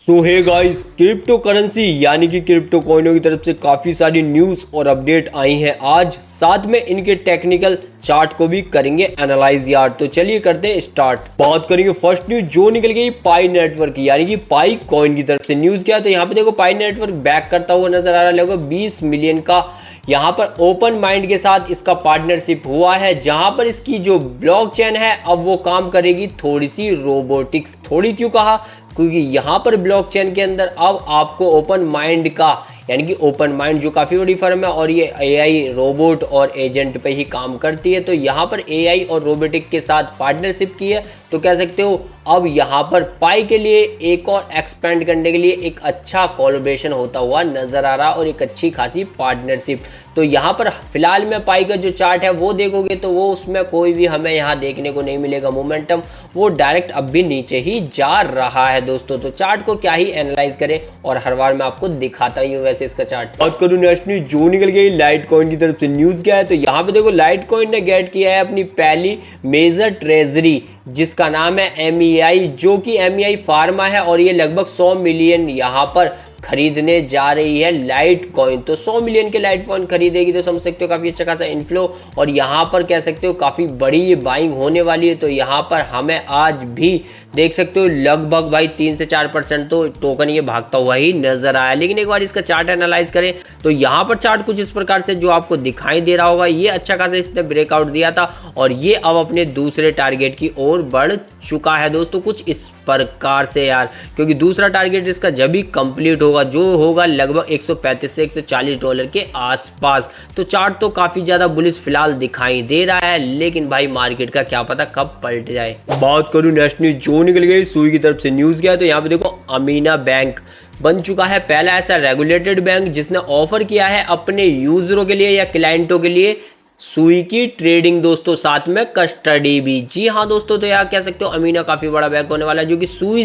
सो hey guys, crypto currency यानी कि crypto कॉइनों की तरफ से काफ़ी सारी न्यूज़ और अपडेट आई हैं आज। साथ में इनके टेक्निकल चार्ट को भी करेंगे एनालाइज यार। तो चलिए करते हैं स्टार्ट। बात करेंगे फर्स्ट न्यूज जो निकल गई पाई नेटवर्क यानी कि पाई कॉइन की तरफ से। न्यूज़ क्या है तो यहाँ पे देखो पाई नेटवर्क बैक करता हुआ नजर आ रहा है। लगभग 20 मिलियन का यहाँ पर ओपन माइंड के साथ इसका पार्टनरशिप हुआ है, जहां पर इसकी जो ब्लॉकचेन है अब वो काम करेगी थोड़ी सी रोबोटिक्स। थोड़ी क्यों कहा, क्योंकि यहाँ पर ब्लॉकचेन के अंदर अब आपको ओपन माइंड का यानी कि ओपन माइंड जो काफ़ी बड़ी फर्म है और ये एआई रोबोट और एजेंट पे ही काम करती है, तो यहाँ पर एआई और रोबोटिक के साथ पार्टनरशिप की है। तो कह सकते हो अब यहाँ पर पाई के लिए एक और एक्सपेंड करने के लिए एक अच्छा कोलैबोरेशन होता हुआ नजर आ रहा और एक अच्छी खासी पार्टनरशिप। तो यहाँ पर फिलहाल में पाई का जो चार्ट है वो देखोगे तो वो उसमें कोई भी हमें यहाँ देखने को नहीं मिलेगा मोमेंटम, वो डायरेक्ट अब भी नीचे ही जा रहा है दोस्तों। तो चार्ट को क्या ही एनालाइज करें और हर बार मैं आपको दिखाता ही हूँ वैसे इसका चार्ट। बात करूँ नेक्स्ट न्यूज जो निकल गई लाइट कॉइन की तरफ से। न्यूज क्या है तो यहाँ पे देखो लाइट कॉइन ने गेट किया है अपनी पहली मेजर ट्रेजरी जिसका नाम है MEI, जो कि MEI फार्मा है और ये लगभग 100 मिलियन यहाँ पर खरीदने जा रही है लाइट कॉइन। तो 100 मिलियन के लाइट कॉइन खरीदेगी तो समझ सकते हो काफ़ी अच्छा खासा इनफ्लो और यहाँ पर कह सकते हो काफ़ी बड़ी ये बाइंग होने वाली है। तो यहाँ पर हमें आज भी देख सकते हो लगभग भाई 3 से 4% तो टोकन ये भागता हुआ ही नजर आया। लेकिन एक बार इसका चार्ट एनालाइज करें तो यहाँ पर चार्ट कुछ इस प्रकार से जो आपको दिखाई दे रहा होगा, ये अच्छा खासा इसने ब्रेकआउट दिया था और ये अब अपने दूसरे टारगेट की ओर बढ़ चुका है दोस्तों कुछ इस प्रकार से यार, क्योंकि दूसरा टारगेट इसका जब भी कंप्लीट होगा जो होगा लगभग 135 से 140 डॉलर के आसपास। तो चार्ट तो काफी ज्यादा बुलिश फिलहाल दिखाई दे रहा है, लेकिन भाई मार्केट का क्या पता कब पलट जाए। बात करूं नेक्स्ट न्यूज जो निकल गई सुई की तरफ से। न्यूज क्या है तो यहाँ पे देखो अमीना बैंक बन चुका है पहला ऐसा रेगुलेटेड बैंक जिसने ऑफर किया है अपने यूजरों के लिए या क्लाइंटों के लिए सुई की ट्रेडिंग दोस्तों, साथ में कस्टडी भी। जी हाँ दोस्तों, तो यार कह सकते हो अमीना काफ़ी बड़ा बैंक होने वाला है जो कि सुई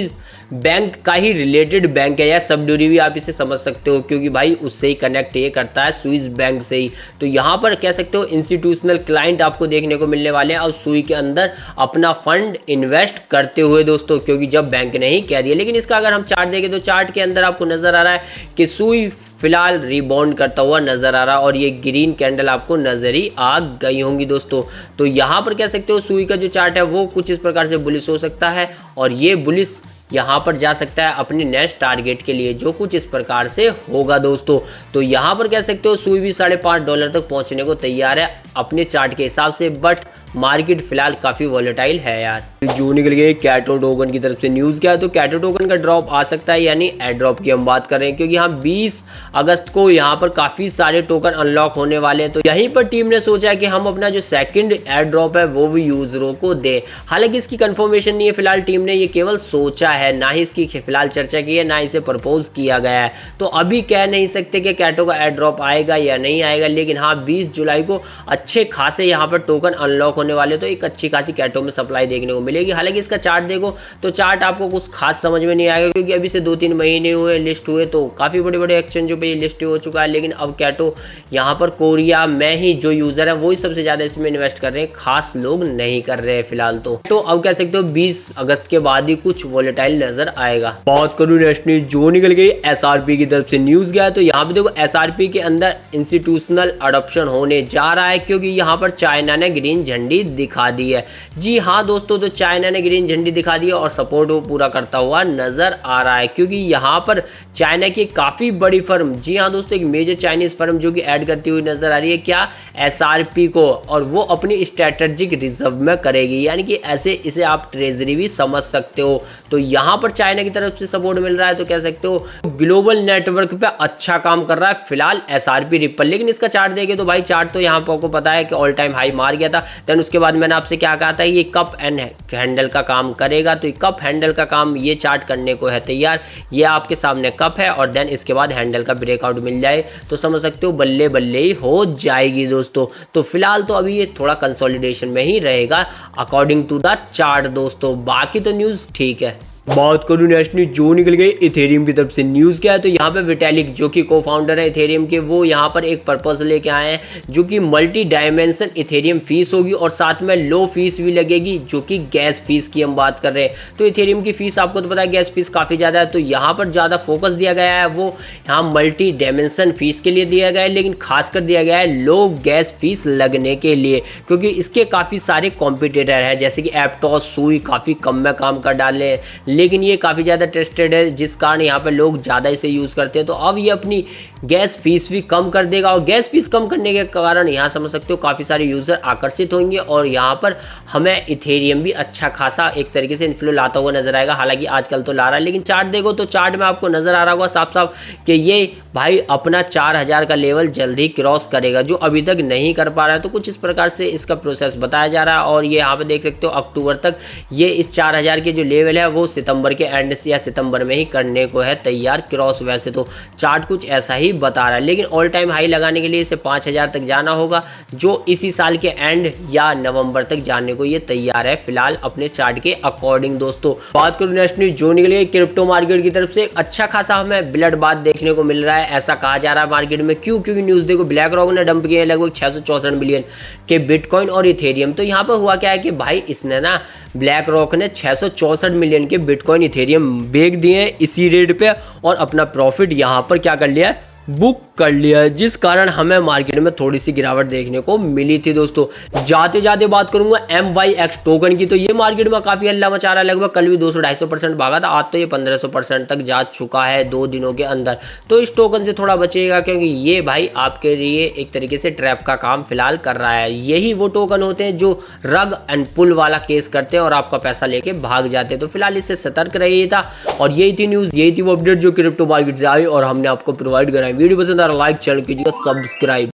बैंक का ही रिलेटेड बैंक है या सबडोरी भी आप इसे समझ सकते हो, क्योंकि भाई उससे ही कनेक्ट ये करता है स्विस बैंक से ही। तो यहाँ पर कह सकते हो इंस्टीट्यूशनल क्लाइंट आपको देखने को मिलने वाले हैं और सुई के अंदर अपना फंड इन्वेस्ट करते हुए दोस्तों, क्योंकि जब बैंक ने ही कह दिया। लेकिन इसका अगर हम चार्ट देखें तो चार्ट के अंदर आपको नजर आ रहा है कि सुई फिलहाल रिबाउंड करता हुआ नजर आ रहा और ये ग्रीन कैंडल आपको नजर ही आ गई होंगी दोस्तों। तो यहाँ पर कह सकते हो सुई का जो चार्ट है वो कुछ इस प्रकार से बुलिश हो सकता है और ये बुलिश यहाँ पर जा सकता है अपने नेक्स्ट टारगेट के लिए जो कुछ इस प्रकार से होगा दोस्तों। तो यहाँ पर कह सकते हो सुई भी $5.5 तक पहुँचने को तैयार है अपने चार्ट के हिसाब से, बट मार्केट फिलहाल काफ़ी वॉलेटाइल है यार। जो निकल गई कैटो टोकन की तरफ से। न्यूज़ क्या है तो कैटो टोकन का ड्रॉप आ सकता है, यानी एयर ड्रॉप की हम बात कर रहे हैं, क्योंकि यहाँ 20 अगस्त को यहाँ पर काफ़ी सारे टोकन अनलॉक होने वाले हैं। तो यहीं पर टीम ने सोचा कि हम अपना जो सेकंड एयर ड्रॉप है वो भी यूजरों को दें। हालांकि इसकी कंफर्मेशन नहीं है फिलहाल, टीम ने ये केवल सोचा है, ना ही इसकी फिलहाल चर्चा की है, ना इसे प्रपोज किया गया है। तो अभी कह नहीं सकते कि कैटो का एयर ड्रॉप आएगा या नहीं आएगा, लेकिन हाँ 20 जुलाई को अच्छे खासे यहाँ पर टोकन अनलॉक होने वाले, तो एक अच्छी खासी कैटो में सप्लाई देखने को मिलेगी। हालांकि इसका चार्ट देखो तो चार्ट आपको कुछ खास समझ में नहीं आएगा, क्योंकि अभी से 2-3 महीने हुए लिस्ट हुए, तो काफ़ी बड़े बड़े एक्सचेंजों पे ये लिस्ट हो चुका है। लेकिन अब कैटो यहाँ पर कोरिया में ही जो यूज़र है वही सबसे ज़्यादा इसमें इन्वेस्ट कर रहे हैं, खास लोग नहीं कर रहे हैं फिलहाल। तो अब कह सकते हो 20 अगस्त के बाद ही कुछ वॉलेटाइल नजर आएगा। बात करूँ नेक्स्ट न्यूज जो निकल गई SRP की तरफ से। न्यूज़ गया तो यहाँ पे देखो SRP के अंदर इंस्टीट्यूशनल अडॉप्शन होने जा रहा है, क्योंकि यहाँ पर चाइना ने ग्रीन झंडी दिखा दी है। जी हाँ दोस्तों, तो चाइना ने ग्रीन झंडी दिखा दी है और सपोर्ट वो पूरा करता हुआ नजर आ रहा है, क्योंकि यहाँ पर चाइना की काफ़ी बड़ी फर्म, जी हाँ दोस्तों, एक मेजर चाइनीज फर्म जो कि ऐड करती हुई नजर आ रही है क्या SRP को, और वो अपनी स्ट्रेटेजिक रिजर्व में करेगी, यानी कि ऐसे इसे आप ट्रेजरी भी समझ सकते हो। तो यहाँ पर चाइना की तरफ से सपोर्ट मिल रहा है, तो कह सकते हो ग्लोबल नेटवर्क पे अच्छा काम कर रहा है फिलहाल SRP रिपल। लेकिन इसका चार्ट देखे तो भाई चार्ट तो यहाँ पर आपको पता है कि ऑल टाइम हाई मार गया था। देन उसके बाद मैंने आपसे क्या कहा था, ये कप एंड हैंडल का काम करेगा, तो ये कप हैंडल का काम ये चार्ट करने को है तैयार। ये आपके सामने कप है और देन इसके बाद हैंडल का ब्रेकआउट मिल जाए तो समझ सकते हो बल्ले बल्ले ही हो जाएगी दोस्तों। तो फिलहाल तो अभी ये थोड़ा कंसोलिडेशन में ही रहेगा अकॉर्डिंग टू द चार्ट दोस्तों, बाकी तो न्यूज़ ठीक है। बात करूं नेक्स्ट न्यूज जो निकल गई इथेरियम की तरफ से न्यूज़ क्या है, तो यहाँ पे विटालिक जो कि को फाउंडर है इथेरियम के, वो यहाँ पर एक पर्पस लेके आए हैं जो कि मल्टी डायमेंशन इथेरियम फीस होगी और साथ में लो फीस भी लगेगी जो कि गैस फीस की हम बात कर रहे हैं। तो इथेरियम की फीस आपको तो पता है गैस फीस काफ़ी ज़्यादा है, तो यहाँ पर ज़्यादा फोकस दिया गया है वो यहाँ मल्टी डायमेंशन फीस के लिए दिया गया है, लेकिन खासकर दिया गया है लो गैस फीस लगने के लिए, क्योंकि इसके काफ़ी सारे कॉम्पिटिटर हैं जैसे कि एप्टॉस, सुई काफ़ी कम में काम कर डाले, लेकिन ये काफ़ी ज़्यादा टेस्टेड है जिस कारण यहाँ पे लोग ज़्यादा इसे यूज़ करते हैं। तो अब ये अपनी गैस फीस भी कम कर देगा और गैस फीस कम करने के कारण यहाँ समझ सकते हो काफ़ी सारे यूज़र आकर्षित होंगे और यहाँ पर हमें इथेरियम भी अच्छा खासा एक तरीके से इन्फ्लो लाता हुआ नजर आएगा। हालांकि आजकल तो ला रहा है, लेकिन चार्ट देखो तो चार्ट में आपको नजर आ रहा होगा साफ साफ कि ये भाई अपना 4000 का लेवल जल्दी क्रॉस करेगा जो अभी तक नहीं कर पा रहा है। तो कुछ इस प्रकार से इसका प्रोसेस बताया जा रहा है और ये यहाँ पे देख सकते हो अक्टूबर तक ये इस 4000 के जो लेवल है वो सितंबर के एंड से या सितंबर में ही करने को है तैयार क्रॉस। वैसे तो चार्ट कुछ ऐसा ही बता रहा है, लेकिन ऑल टाइम हाई लगाने के लिए इसे 5000 तक जाना होगा जो इसी साल के एंड या नवंबर तक जाने को ये तैयार है फिलहाल अपने चार्ट के अकॉर्डिंग। दोस्तों बात करूं नेक्स्ट न्यूज जो निकली है क्रिप्टो मार्केट की तरफ से, अच्छा खासा हमें ब्लड बात देखने को मिल रहा है ऐसा कहा जा रहा है मार्केट में। क्योंकि न्यूज देखो ब्लैक रॉक ने डंप किया लगभग 664 मिलियन के बिटकॉइन और इथेरियम। तो यहाँ पर हुआ क्या है कि भाई इसने ना ब्लैक रॉक ने 664 मिलियन के बिटकॉइन इथेरियम बेच दिए इसी रेट पे और अपना प्रॉफिट यहाँ पर क्या कर लिया है, बुक कर लिया है, जिस कारण हमें मार्केट में थोड़ी सी गिरावट देखने को मिली थी। दोस्तों जाते जाते बात करूंगा MYX टोकन की, तो ये मार्केट में काफी हल्ला मचा रहा है। लगभग कल भी 200-250% भागा था, आज तो ये 1500% तक जा चुका है 2 दिनों के अंदर। तो इस टोकन से थोड़ा बचेगा क्योंकि ये भाई आपके लिए एक तरीके से ट्रैप का काम फिलहाल कर रहा है। यही वो टोकन होते हैं जो रग एंड पुल वाला केस करते हैं और आपका पैसा लेके भाग जाते हैं। तो फिलहाल इससे सतर्क रहिए था और यही थी न्यूज, यही थी वो अपडेट जो क्रिप्टो मार्केट से आई और हमने आपको प्रोवाइड कराई। वीडियो पसंद आ रहा लाइक, चैनल कीजिएगा सब्सक्राइब।